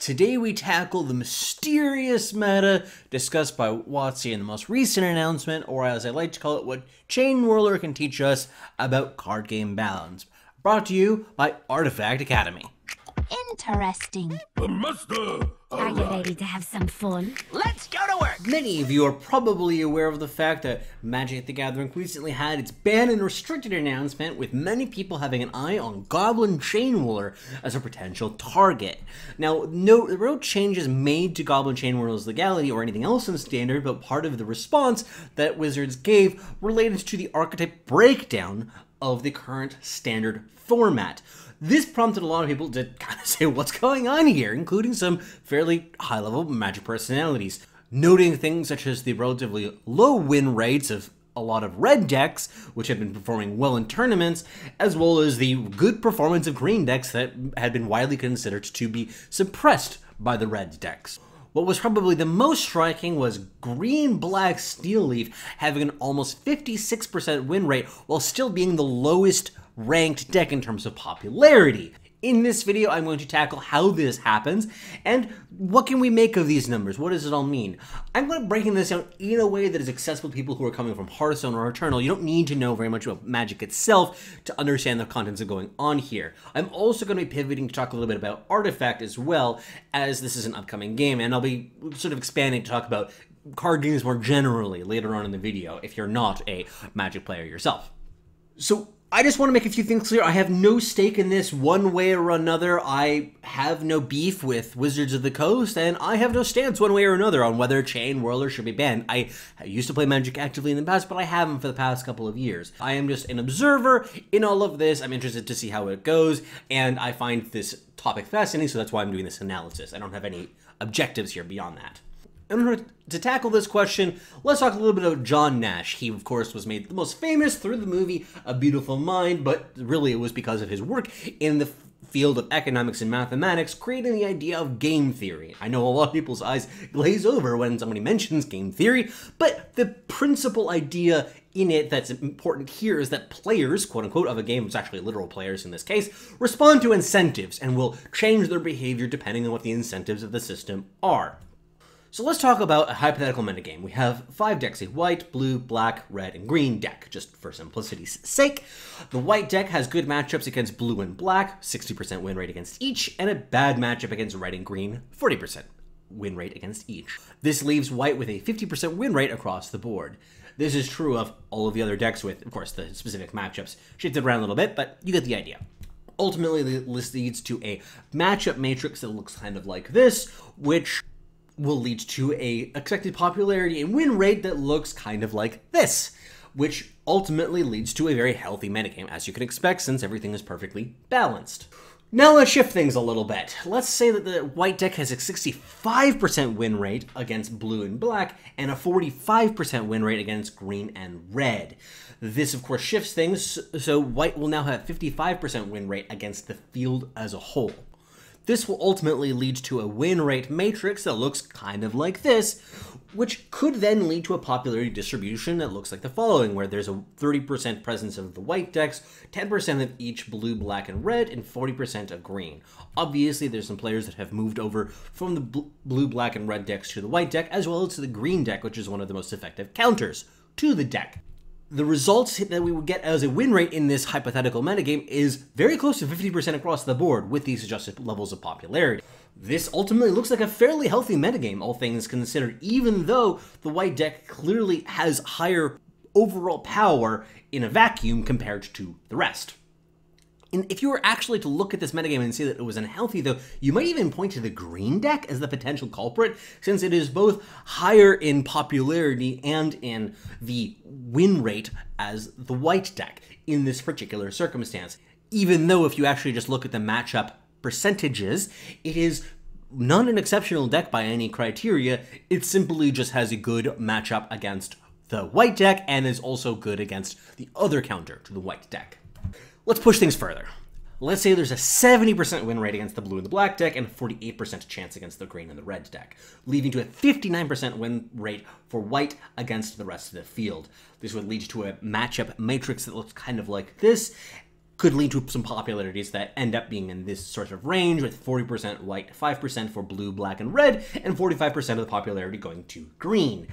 Today we tackle the mysterious meta discussed by WotC in the most recent announcement, or as I like to call it, what Chain Whirler can teach us about card game balance. Brought to you by Artifact Academy. Interesting. The master! Are you ready to have some fun? Let's go to work! Many of you are probably aware of the fact that Magic the Gathering recently had its banned and restricted announcement, with many people having an eye on Goblin Chain Whirler as a potential target. Now, there were no changes made to Goblin Chain Whirler's legality or anything else in Standard, but part of the response that Wizards gave related to the archetype breakdown of the current Standard format. This prompted a lot of people to kind of say what's going on here, including some fairly high-level Magic personalities, noting things such as the relatively low win rates of a lot of red decks, which had been performing well in tournaments, as well as the good performance of green decks that had been widely considered to be suppressed by the red decks. What was probably the most striking was green-black Steel Leaf having an almost 56% win rate while still being the lowest ranked deck in terms of popularity. In this video, I'm going to tackle how this happens and what can we make of these numbers. What does it all mean? I'm going to break this down in a way that is accessible to people who are coming from Hearthstone or Eternal. You don't need to know very much about Magic itself to understand the contents that are going on here. I'm also going to be pivoting to talk a little bit about Artifact as well, as this is an upcoming game, and I'll be sort of expanding to talk about card games more generally later on in the video if you're not a Magic player yourself. So I just want to make a few things clear. I have no stake in this one way or another. I have no beef with Wizards of the Coast, and I have no stance one way or another on whether Chain Whirler should be banned. I used to play Magic actively in the past, but I haven't for the past couple of years. I am just an observer in all of this. I'm interested to see how it goes, and I find this topic fascinating, so that's why I'm doing this analysis. I don't have any objectives here beyond that. In order to tackle this question, let's talk a little bit about John Nash. He, of course, was made the most famous through the movie A Beautiful Mind, but really it was because of his work in the field of economics and mathematics, creating the idea of game theory. I know a lot of people's eyes glaze over when somebody mentions game theory, but the principal idea in it that's important here is that players, quote-unquote, of a game, it's actually literal players in this case, respond to incentives and will change their behavior depending on what the incentives of the system are. So let's talk about a hypothetical metagame. We have 5 decks, a white, blue, black, red, and green deck, just for simplicity's sake. The white deck has good matchups against blue and black, 60% win rate against each, and a bad matchup against red and green, 40% win rate against each. This leaves white with a 50% win rate across the board. This is true of all of the other decks with, of course, the specific matchups shifted around a little bit, but you get the idea. Ultimately, this leads to a matchup matrix that looks kind of like this, which will lead to a expected popularity and win rate that looks kind of like this, which ultimately leads to a very healthy metagame, as you can expect since everything is perfectly balanced. Now let's shift things a little bit. Let's say that the white deck has a 65% win rate against blue and black and a 45% win rate against green and red. This, of course, shifts things, so white will now have 55% win rate against the field as a whole. This will ultimately lead to a win rate matrix that looks kind of like this, which could then lead to a popularity distribution that looks like the following, where there's a 30% presence of the white decks, 10% of each blue, black, and red, and 40% of green. Obviously, there's some players that have moved over from the blue, black, and red decks to the white deck, as well as to the green deck, which is one of the most effective counters to the deck. The results that we would get as a win rate in this hypothetical metagame is very close to 50% across the board with these adjusted levels of popularity. This ultimately looks like a fairly healthy metagame, all things considered, even though the white deck clearly has higher overall power in a vacuum compared to the rest. And if you were actually to look at this metagame and say that it was unhealthy, though, you might even point to the green deck as the potential culprit, since it is both higher in popularity and in the win rate as the white deck in this particular circumstance. Even though if you actually just look at the matchup percentages, it is not an exceptional deck by any criteria. It simply just has a good matchup against the white deck and is also good against the other counter to the white deck. Let's push things further. Let's say there's a 70% win rate against the blue and the black deck and a 48% chance against the green and the red deck, leading to a 59% win rate for white against the rest of the field. This would lead to a matchup matrix that looks kind of like this, could lead to some popularities that end up being in this sort of range, with 40% white, 5% for blue, black, and red, and 45% of the popularity going to green.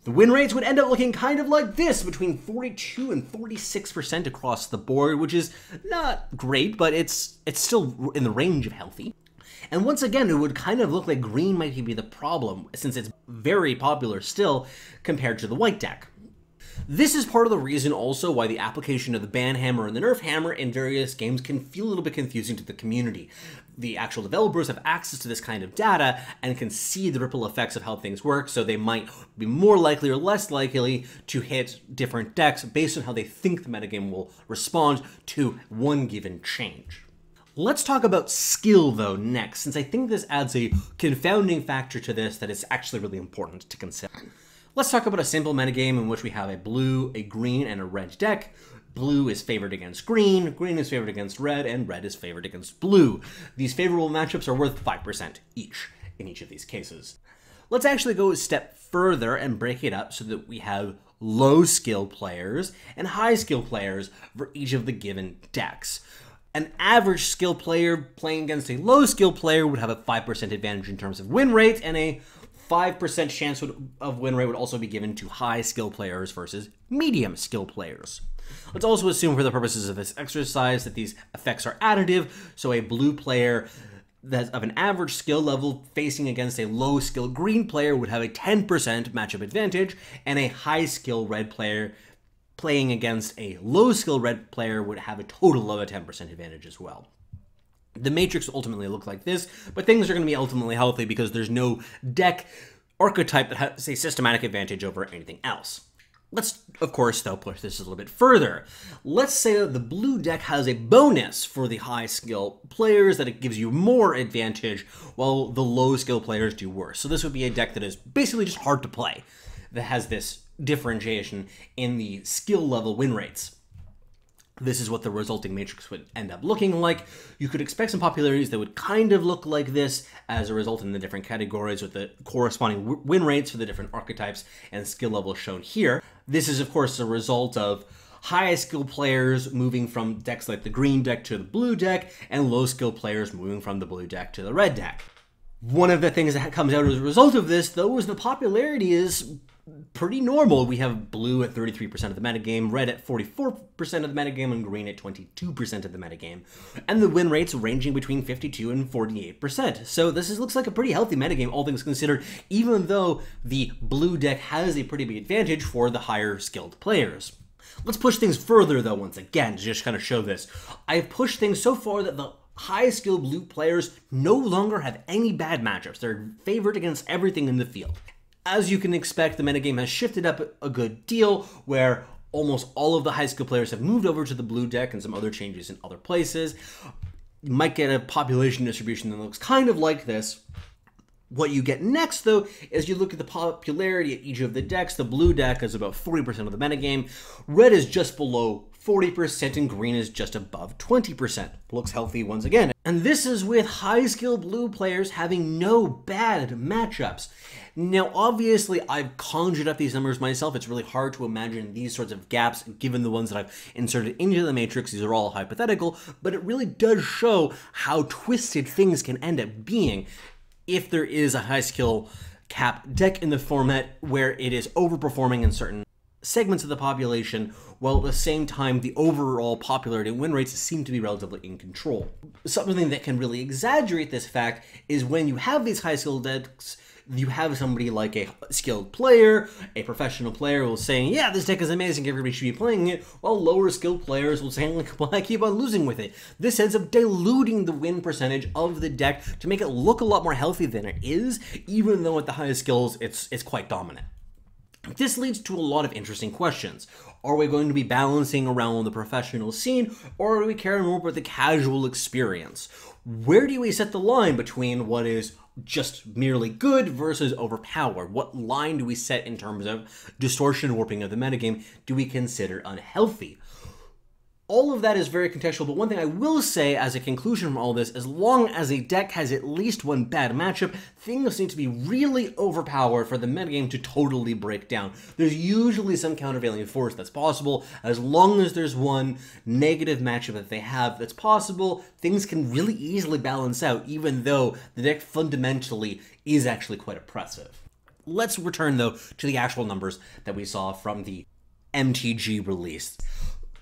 The win rates would end up looking kind of like this, between 42 and 46% across the board, which is not great, but it's still in the range of healthy. And once again, it would kind of look like green might be the problem, since it's very popular still compared to the white deck. This is part of the reason also why the application of the ban hammer and the nerf hammer in various games can feel a little bit confusing to the community. The actual developers have access to this kind of data and can see the ripple effects of how things work, so they might be more likely or less likely to hit different decks based on how they think the metagame will respond to one given change. Let's talk about skill, though, next, since I think this adds a confounding factor to this that is actually really important to consider. Let's talk about a simple metagame in which we have a blue, a green, and a red deck. Blue is favored against green, green is favored against red, and red is favored against blue. These favorable matchups are worth 5% each in each of these cases. Let's actually go a step further and break it up so that we have low skill players and high skill players for each of the given decks. An average skill player playing against a low skill player would have a 5% advantage in terms of win rate, and a 5% chance of win rate would also be given to high skill players versus medium skill players. Let's also assume for the purposes of this exercise that these effects are additive, so a blue player that's of an average skill level facing against a low skill green player would have a 10% matchup advantage, and a high skill red player playing against a low skill red player would have a total of a 10% advantage as well. The matrix ultimately look like this, but things are going to be ultimately healthy because there's no deck archetype that has a systematic advantage over anything else. Let's, of course, though, push this a little bit further. Let's say that the blue deck has a bonus for the high skill players, that it gives you more advantage, while the low skill players do worse. So this would be a deck that is basically just hard to play, that has this differentiation in the skill level win rates. This is what the resulting matrix would end up looking like. You could expect some popularities that would kind of look like this as a result in the different categories with the corresponding win rates for the different archetypes and skill levels shown here. This is, of course, a result of high skill players moving from decks like the green deck to the blue deck, and low skill players moving from the blue deck to the red deck. One of the things that comes out as a result of this, though, is the popularity is pretty normal. We have blue at 33% of the metagame, red at 44% of the metagame, and green at 22% of the metagame. And the win rates ranging between 52 and 48%. So this looks like a pretty healthy metagame, all things considered, even though the blue deck has a pretty big advantage for the higher skilled players. Let's push things further, though, once again, to just kind of show this. I've pushed things so far that the high skill blue players no longer have any bad matchups. They're favored against everything in the field. As you can expect, the metagame has shifted up a good deal, where almost all of the high skill players have moved over to the blue deck, and some other changes in other places. You might get a population distribution that looks kind of like this. What you get next, though, is you look at the popularity at each of the decks. The blue deck is about 40% of the metagame, red is just below 40%, and green is just above 20%. Looks healthy once again. And this is with high skill blue players having no bad matchups. Now, obviously, I've conjured up these numbers myself. It's really hard to imagine these sorts of gaps given the ones that I've inserted into the matrix. These are all hypothetical, but it really does show how twisted things can end up being if there is a high skill cap deck in the format where it is overperforming in certain segments of the population, while at the same time the overall popularity and win rates seem to be relatively in control. Something that can really exaggerate this fact is when you have these high skill decks, you have somebody like a skilled player, a professional player who's saying, yeah, this deck is amazing, everybody should be playing it, while lower skilled players will say, well, I keep on losing with it. This ends up diluting the win percentage of the deck to make it look a lot more healthy than it is, even though at the highest skills, it's quite dominant. This leads to a lot of interesting questions. Are we going to be balancing around the professional scene, or are we caring more about the casual experience? Where do we set the line between what is just merely good versus overpowered? What line do we set in terms of distortion warping of the metagame do we consider unhealthy? All of that is very contextual, but one thing I will say as a conclusion from all this, as long as a deck has at least one bad matchup, things seem to be really overpowered for the metagame to totally break down. There's usually some countervailing force that's possible. As long as there's one negative matchup that they have that's possible, things can really easily balance out, even though the deck fundamentally is actually quite oppressive. Let's return, though, to the actual numbers that we saw from the MTG release.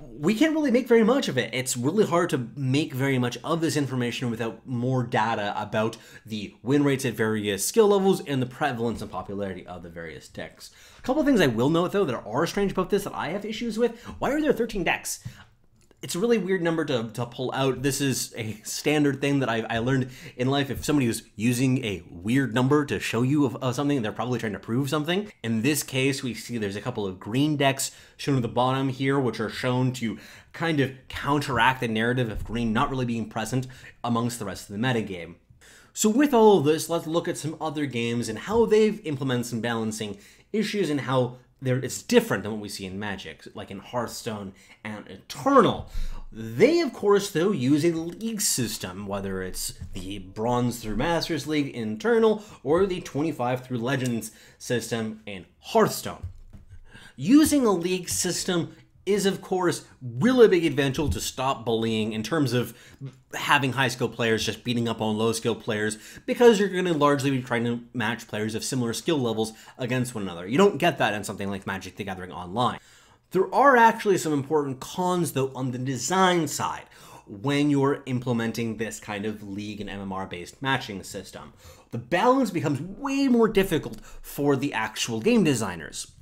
We can't really make very much of it. It's really hard to make very much of this information without more data about the win rates at various skill levels and the prevalence and popularity of the various decks. A couple of things I will note, though, that are strange about this that I have issues with. Why are there 13 decks? It's a really weird number to pull out. This is a standard thing that I learned in life. If somebody is using a weird number to show you of something, they're probably trying to prove something. In this case, we see there's a couple of green decks shown at the bottom here, which are shown to kind of counteract the narrative of green not really being present amongst the rest of the metagame. So with all of this, let's look at some other games and how they've implemented some balancing issues and how it's different than what we see in Magic, like in Hearthstone and Eternal. They, of course, though, use a league system, whether it's the Bronze through Masters League in Eternal or the 25 through Legends system in Hearthstone. Using a league system is, of course, really a big advantage to stop bullying in terms of having high-skill players just beating up on low-skill players, because you're going to largely be trying to match players of similar skill levels against one another. You don't get that in something like Magic the Gathering Online. There are actually some important cons, though, on the design side when you're implementing this kind of league and MMR-based matching system. The balance becomes way more difficult for the actual game designers.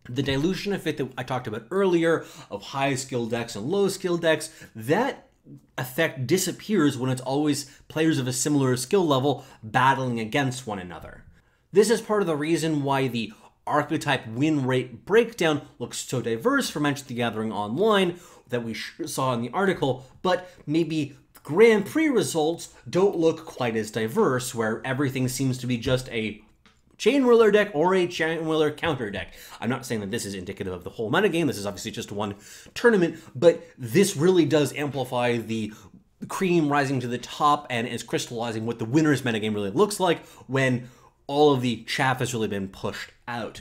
The dilution effect that I talked about earlier of high skill decks and low skill decks, that effect disappears when it's always players of a similar skill level battling against one another. This is part of the reason why the archetype win rate breakdown looks so diverse for Magic the Gathering Online that we saw in the article, but maybe Grand Prix results don't look quite as diverse, where everything seems to be just a Chain Whirler deck or a Chain Whirler counter deck. I'm not saying that this is indicative of the whole metagame. This is obviously just one tournament, but this really does amplify the cream rising to the top and is crystallizing what the winner's metagame really looks like when all of the chaff has really been pushed out.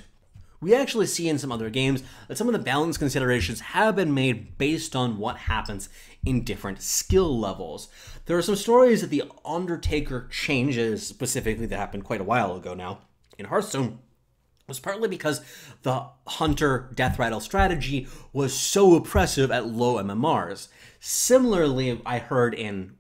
We actually see in some other games that some of the balance considerations have been made based on what happens in different skill levels. There are some stories that the Undertaker changes, specifically, that happened quite a while ago now in Hearthstone, was partly because the Hunter Death Rattle strategy was so oppressive at low MMRs. Similarly, I heard in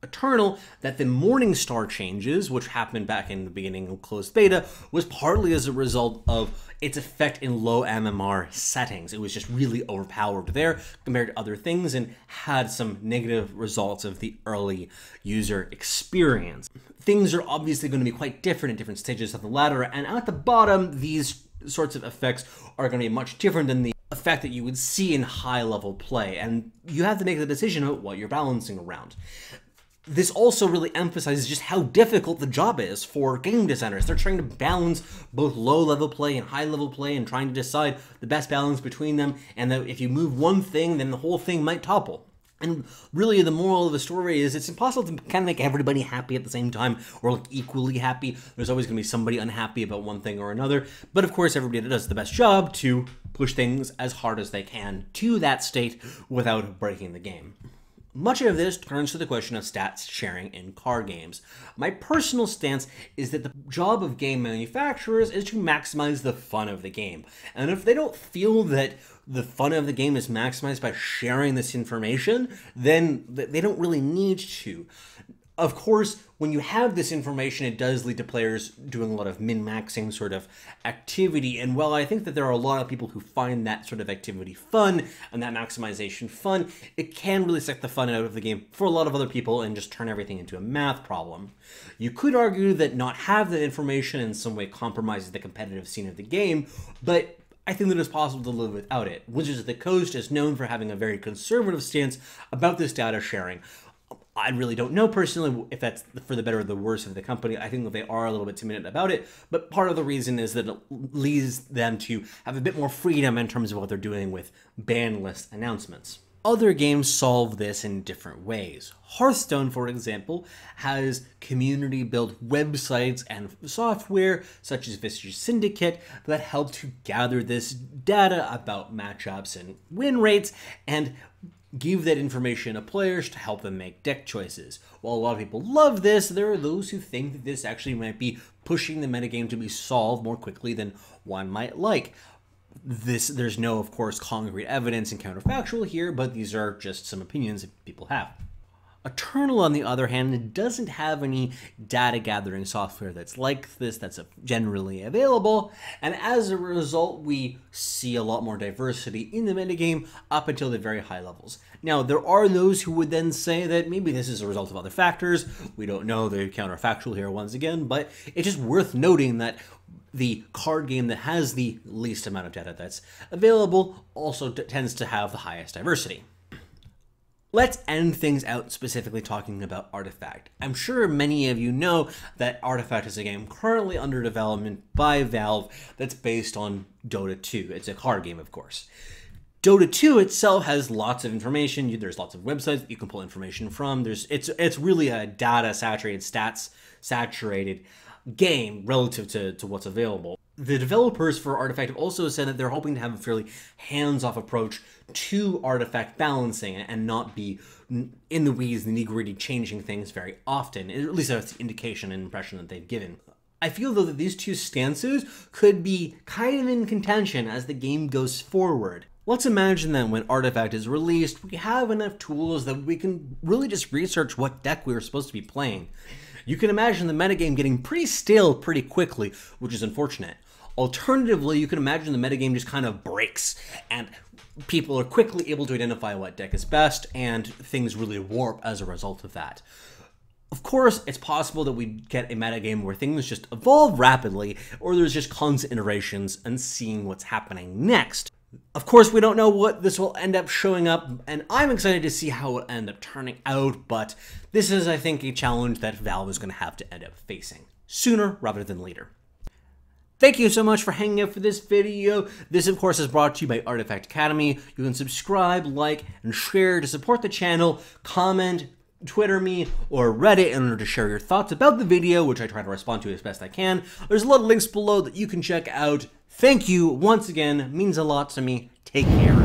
Eternal that the Morningstar changes, which happened back in the beginning of closed beta, was partly as a result of its effect in low MMR settings. It was just really overpowered there compared to other things and had some negative results of the early user experience. Things are obviously going to be quite different at different stages of the ladder, and at the bottom, these sorts of effects are going to be much different than the effect that you would see in high-level play, and you have to make the decision about what you're balancing around. This also really emphasizes just how difficult the job is for game designers. They're trying to balance both low-level play and high-level play and trying to decide the best balance between them, and that if you move one thing, then the whole thing might topple. And really, the moral of the story is it's impossible to kind of make everybody happy at the same time or like equally happy. There's always going to be somebody unhappy about one thing or another. But of course, everybody does the best job to push things as hard as they can to that state without breaking the game. Much of this turns to the question of stats sharing in card games. My personal stance is that the job of game manufacturers is to maximize the fun of the game. And if they don't feel that the fun of the game is maximized by sharing this information, then they don't really need to. Of course, when you have this information, it does lead to players doing a lot of min-maxing sort of activity. And while I think that there are a lot of people who find that sort of activity fun and that maximization fun, it can really suck the fun out of the game for a lot of other people and just turn everything into a math problem. You could argue that not have that information in some way compromises the competitive scene of the game, but I think that it's possible to live without it. Wizards of the Coast is known for having a very conservative stance about this data sharing. I really don't know personally if that's for the better or the worse of the company. I think that they are a little bit timid about it, but part of the reason is that it leads them to have a bit more freedom in terms of what they're doing with ban list announcements. Other games solve this in different ways. Hearthstone, for example, has community-built websites and software, such as Visage Syndicate, that help to gather this data about matchups and win rates, and give that information to players to help them make deck choices. While a lot of people love this, there are those who think that this actually might be pushing the metagame to be solved more quickly than one might like. There's no, of course, concrete evidence and counterfactual here, but these are just some opinions that people have. Eternal, on the other hand, doesn't have any data gathering software that's like this, that's generally available, and as a result, we see a lot more diversity in the metagame up until the very high levels. Now, there are those who would then say that maybe this is a result of other factors. We don't know, the counterfactual here once again, but it's just worth noting that the card game that has the least amount of data that's available also tends to have the highest diversity. Let's end things out specifically talking about Artifact. I'm sure many of you know that Artifact is a game currently under development by Valve that's based on Dota 2. It's a card game, of course. Dota 2 itself has lots of information. There's lots of websites that you can pull information from. It's really a data-saturated, stats-saturated game relative to what's available. The developers for Artifact have also said that they're hoping to have a fairly hands-off approach to Artifact balancing and not be in the weeds, the nitty-gritty, changing things very often. At least that's the indication and impression that they've given. I feel, though, that these two stances could be kind of in contention as the game goes forward. Let's imagine that when Artifact is released, we have enough tools that we can really just research what deck we were supposed to be playing. You can imagine the metagame getting pretty stale pretty quickly, which is unfortunate. Alternatively, you can imagine the metagame just kind of breaks, and people are quickly able to identify what deck is best, and things really warp as a result of that. Of course, it's possible that we get a metagame where things just evolve rapidly, or there's just constant iterations and seeing what's happening next. Of course, we don't know what this will end up showing up, and I'm excited to see how it will end up turning out, but this is, I think, a challenge that Valve is going to have to end up facing, sooner rather than later. Thank you so much for hanging out for this video. This, of course, is brought to you by Artifact Academy. You can subscribe, like, and share to support the channel, comment, Twitter me, or Reddit in order to share your thoughts about the video, which I try to respond to as best I can. There's a lot of links below that you can check out. Thank you once again. It means a lot to me. Take care.